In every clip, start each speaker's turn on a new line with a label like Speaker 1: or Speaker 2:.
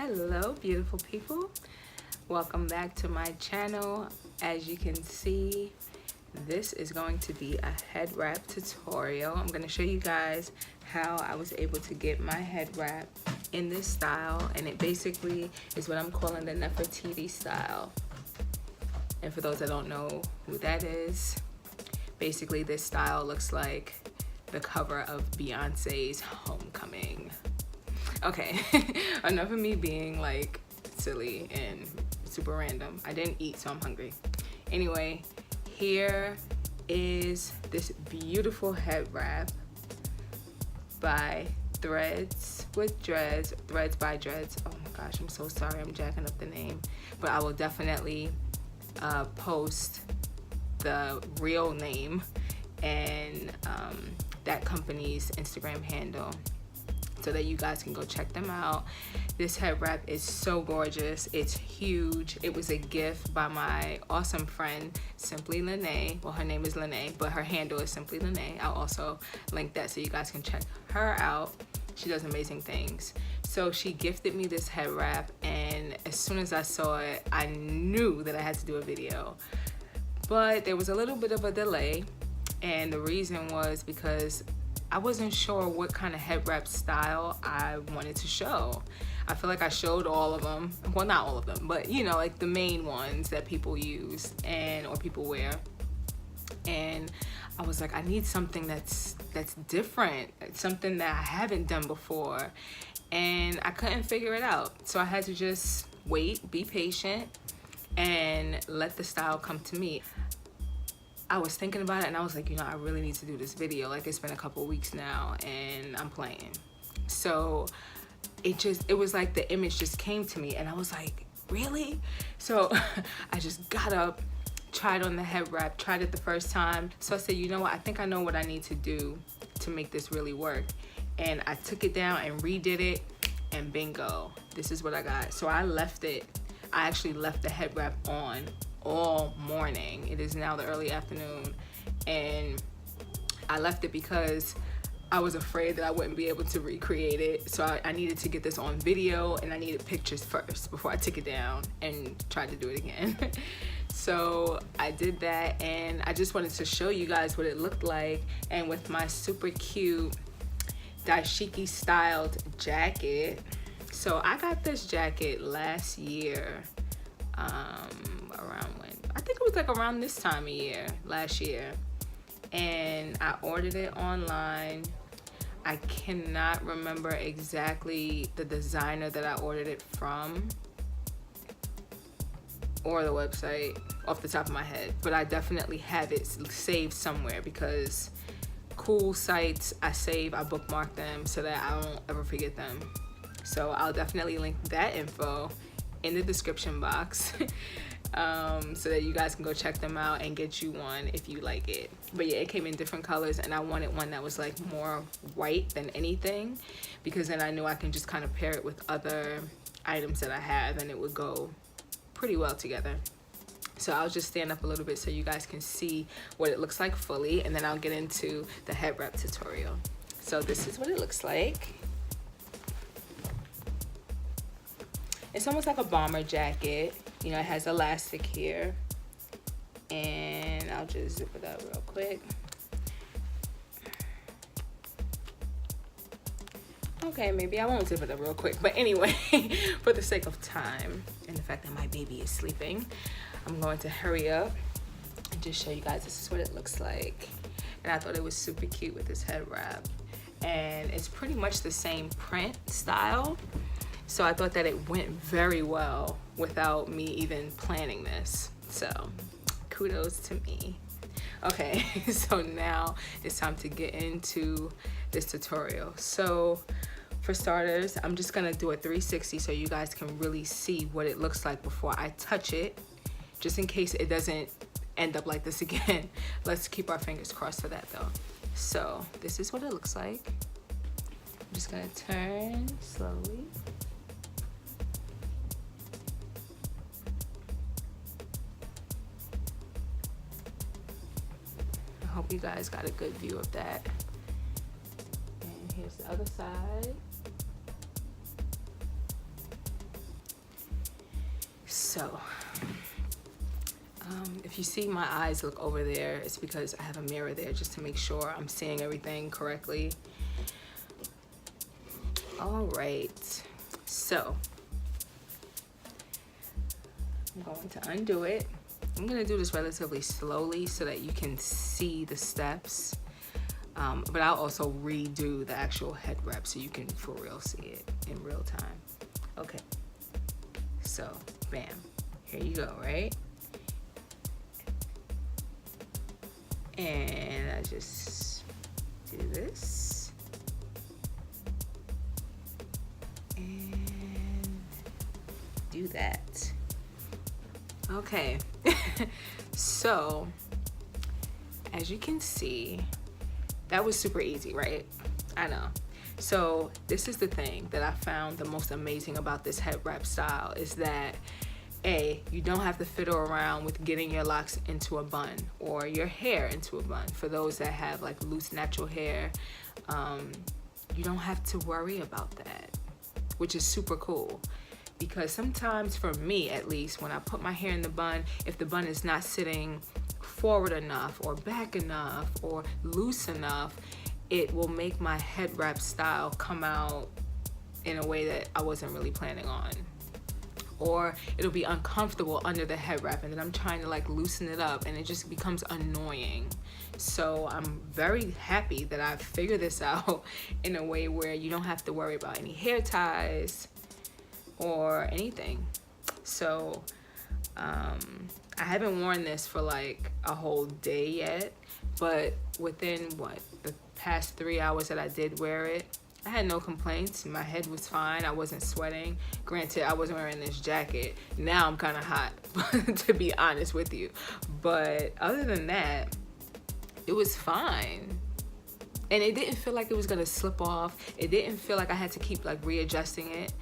Speaker 1: Hello beautiful people, welcome back to my channel. As you can see, this is going to be a head wrap tutorial. I'm going to show you guys how I was able to get my head wrap in this style, and it basically is what I'm calling the Nefertiti style. And for those that don't know who that is, basically this style looks like the cover of Beyonce's Homecoming. Okay, enough of me being like silly and super random. I didn't eat, so I'm hungry. Anyway, here is this beautiful head wrap by Threads with Dreads, Threads by Dreads. Oh my gosh, I'm so sorry, I'm jacking up the name. But I will definitely post the real name and that company's Instagram handle so that you guys can go check them out. This head wrap is so gorgeous. It's huge. It was a gift by my awesome friend, Simply Lene. Well, her name is Lene, but her handle is Simply Lene. I'll also link that so you guys can check her out. She does amazing things. So she gifted me this head wrap, and as soon as I saw it, I knew that I had to do a video. But there was a little bit of a delay, and the reason was because I wasn't sure what kind of head wrap style I wanted to show. I feel like I showed all of them. Well, not all of them, but you know, like the main ones that people use or people wear. And I was like, I need something that's different. It's something that I haven't done before. And I couldn't figure it out. So I had to just wait, be patient, and let the style come to me. I was thinking about it and I was like, you know, I really need to do this video. Like, it's been a couple weeks now and I'm playing. So it was like the image just came to me and I was like, really? So I just got up, tried on the head wrap, tried it the first time. So I said, you know what? I think I know what I need to do to make this really work. And I took it down and redid it, and bingo, this is what I got. So I actually left the head wrap on all morning. It is now the early afternoon, and I left it because I was afraid that I wouldn't be able to recreate it. So I needed to get this on video, and I needed pictures first before I took it down and tried to do it again. So I did that, and I just wanted to show you guys what it looked like. And with my super cute Dashiki styled jacket. So I got this jacket last year, around when? I think it was like around this time of year, last year. And I ordered it online. I cannot remember exactly the designer that I ordered it from or the website off the top of my head, but I definitely have it saved somewhere because cool sites I bookmark them so that I don't ever forget them. So I'll definitely link that info in the description box so that you guys can go check them out and get you one if you like it. But yeah, it came in different colors, and I wanted one that was like more white than anything, because then I knew I can just kind of pair it with other items that I have and it would go pretty well together. So I'll just stand up a little bit so you guys can see what it looks like fully, and then I'll get into the head wrap tutorial. So this is what it looks like. It's almost like a bomber jacket. You know, it has elastic here. And I'll just zip it up real quick. Okay, maybe I won't zip it up real quick. But anyway, for the sake of time and the fact that my baby is sleeping, I'm going to hurry up and just show you guys this is what it looks like. And I thought it was super cute with this head wrap. And it's pretty much the same print style. So I thought that it went very well without me even planning this. So kudos to me. Okay, so now it's time to get into this tutorial. So for starters, I'm just gonna do a 360 so you guys can really see what it looks like before I touch it, just in case it doesn't end up like this again. Let's keep our fingers crossed for that though. So this is what it looks like. I'm just gonna turn slowly. I hope you guys got a good view of that. And here's the other side. So if you see my eyes look over there, it's because I have a mirror there just to make sure I'm seeing everything correctly. All right, so I'm going to undo it. I'm gonna do this relatively slowly so that you can see the steps, but I'll also redo the actual head wrap so you can for real see it in real time. Okay, so bam, here you go, right? And I just do this and do that. Okay, so as you can see, that was super easy, right? I know. So this is the thing that I found the most amazing about this head wrap style is that you don't have to fiddle around with getting your locks into a bun or your hair into a bun. For those that have like loose natural hair, you don't have to worry about that, which is super cool. Because sometimes, for me at least, when I put my hair in the bun, if the bun is not sitting forward enough or back enough or loose enough, it will make my head wrap style come out in a way that I wasn't really planning on. Or it'll be uncomfortable under the head wrap, and then I'm trying to like loosen it up and it just becomes annoying. So I'm very happy that I figured this out in a way where you don't have to worry about any hair ties or anything. So I haven't worn this for like a whole day yet, but within the past 3 hours that I did wear it, I had no complaints. My head was fine. I wasn't sweating. Granted, I wasn't wearing this jacket. Now I'm kind of hot, to be honest with you. But other than that, it was fine. And it didn't feel like it was gonna slip off. It didn't feel like I had to keep like readjusting it.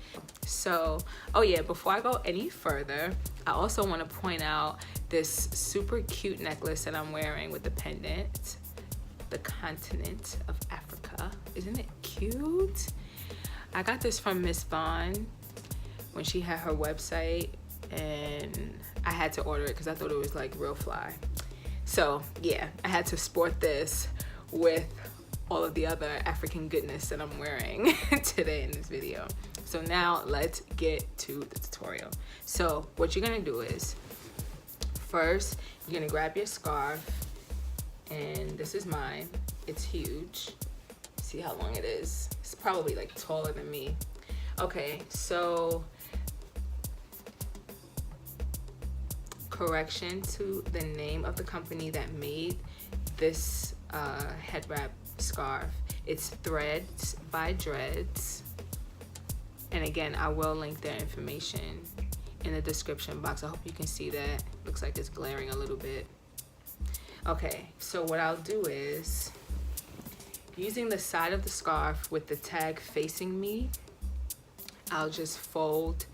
Speaker 1: So, oh yeah, before I go any further, I also wanna point out this super cute necklace that I'm wearing with the pendant. The continent of Africa. Isn't it cute? I got this from Miss Vaughn when she had her website, and I had to order it because I thought it was like real fly. So yeah, I had to sport this with all of the other African goodness that I'm wearing today in this video. So now let's get to the tutorial. So what you're gonna do is, first you're gonna grab your scarf, and this is mine. It's huge. See how long it is? It's probably like taller than me. Okay, so correction to the name of the company that made this head wrap scarf. It's Threads by Dreads. And again, I will link their information in the description box. I hope you can see that. Looks like it's glaring a little bit. Okay, so what I'll do is, using the side of the scarf with the tag facing me, I'll just fold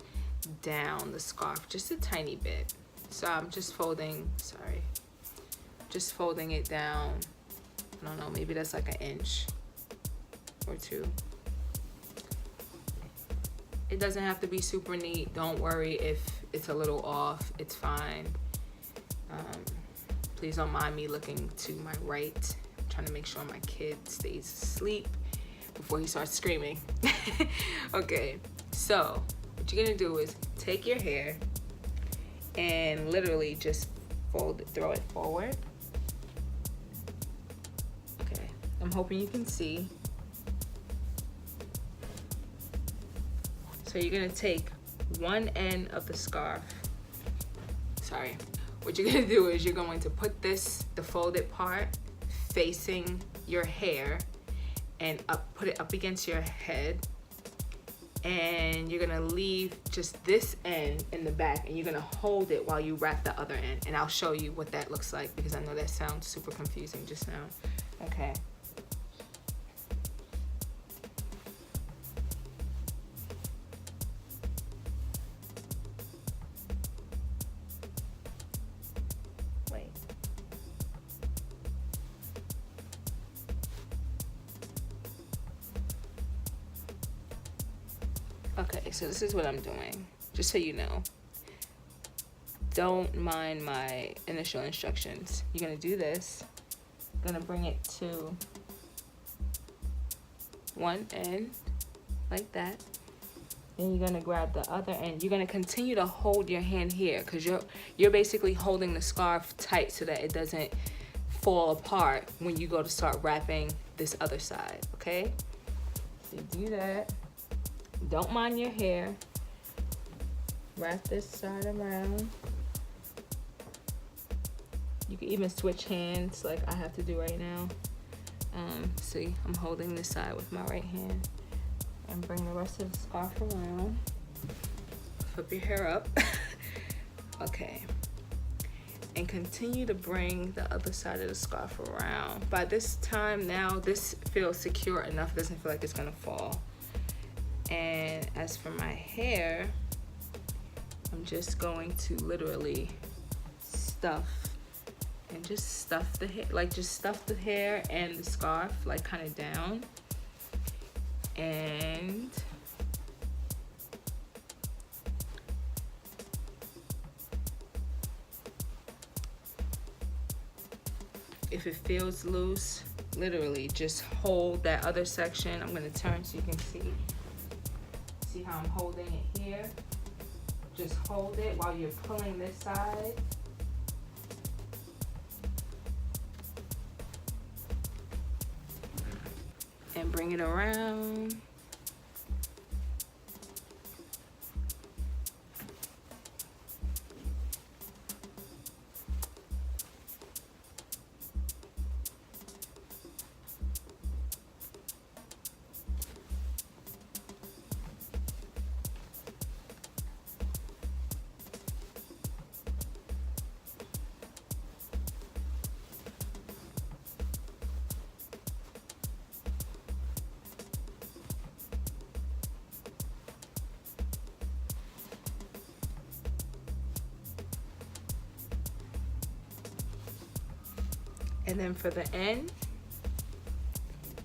Speaker 1: down the scarf just a tiny bit. So I'm just folding it down. I don't know, maybe that's like an inch or two. It doesn't have to be super neat. Don't worry if it's a little off, it's fine. Please don't mind me looking to my right. I'm trying to make sure my kid stays asleep before he starts screaming. Okay, so what you're gonna do is take your hair and literally just fold it, throw it forward. Okay, I'm hoping you can see. So you're gonna take one end of the scarf. What you're gonna do is you're going to put the folded part facing your hair and put it up against your head, and you're gonna leave just this end in the back, and you're gonna hold it while you wrap the other end. And I'll show you what that looks like because I know that sounds super confusing just now. Okay. Okay, so this is what I'm doing, just so you know. don't mind my initial instructions. You're gonna do this. Gonna bring it to one end like that. Then you're gonna grab the other end. You're gonna continue to hold your hand here because you're basically holding the scarf tight so that it doesn't fall apart when you go to start wrapping this other side, okay? So you do that. Don't mind your hair. Wrap this side around. You can even switch hands like I have to do right now. See, I'm holding this side with my right hand. And bring the rest of the scarf around. Flip your hair up. Okay. And continue to bring the other side of the scarf around. By this time now, this feels secure enough. It doesn't feel like it's gonna fall. And as for my hair, I'm just going to literally stuff and just stuff the hair, like just stuff the hair and the scarf like kind of down. And if it feels loose, literally just hold that other section. I'm gonna turn so you can see how I'm holding it here. Just hold it while you're pulling this side. And bring it around. And then for the end,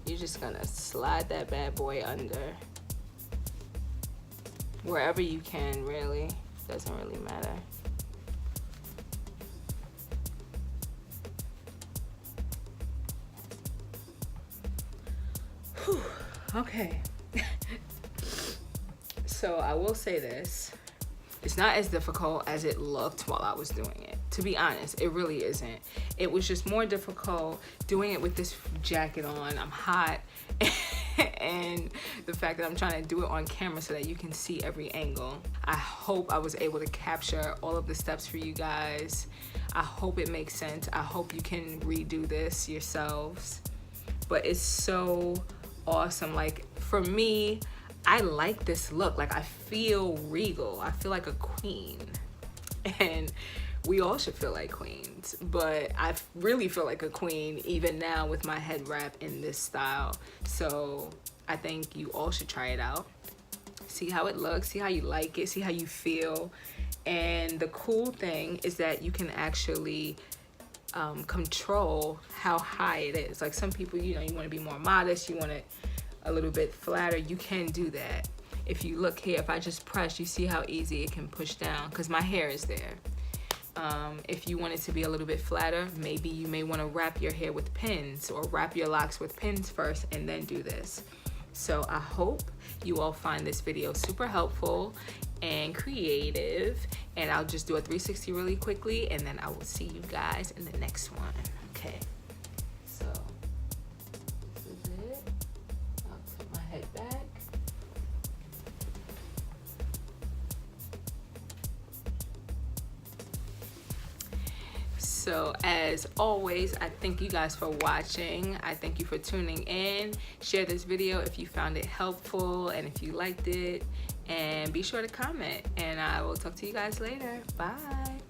Speaker 1: you're just gonna slide that bad boy under. Wherever you can, really. Doesn't really matter. Whew. Okay. So I will say this. It's not as difficult as it looked while I was doing it. To be honest, it really isn't. It was just more difficult doing it with this jacket on. I'm hot. And the fact that I'm trying to do it on camera so that you can see every angle. I hope I was able to capture all of the steps for you guys. I hope it makes sense. I hope you can redo this yourselves. But it's so awesome. Like, for me, I like this look. Like, I feel regal. I feel like a queen. And we all should feel like queens, but I really feel like a queen even now with my head wrap in this style. So I think you all should try it out. See how it looks, see how you like it, see how you feel. And the cool thing is that you can actually control how high it is. Like, some people, you know, you want to be more modest, you want it a little bit flatter. You can do that. If you look here, if I just press, you see how easy it can push down because my hair is there. If you want it to be a little bit flatter, maybe you may want to wrap your hair with pins or wrap your locks with pins first and then do this. So I hope you all find this video super helpful and creative, and I'll just do a 360 really quickly and then I will see you guys in the next one. Okay, so this is it. I'll put my head back. So as always, I thank you guys for watching. I thank you for tuning in. Share this video if you found it helpful and if you liked it. And be sure to comment. And I will talk to you guys later. Bye.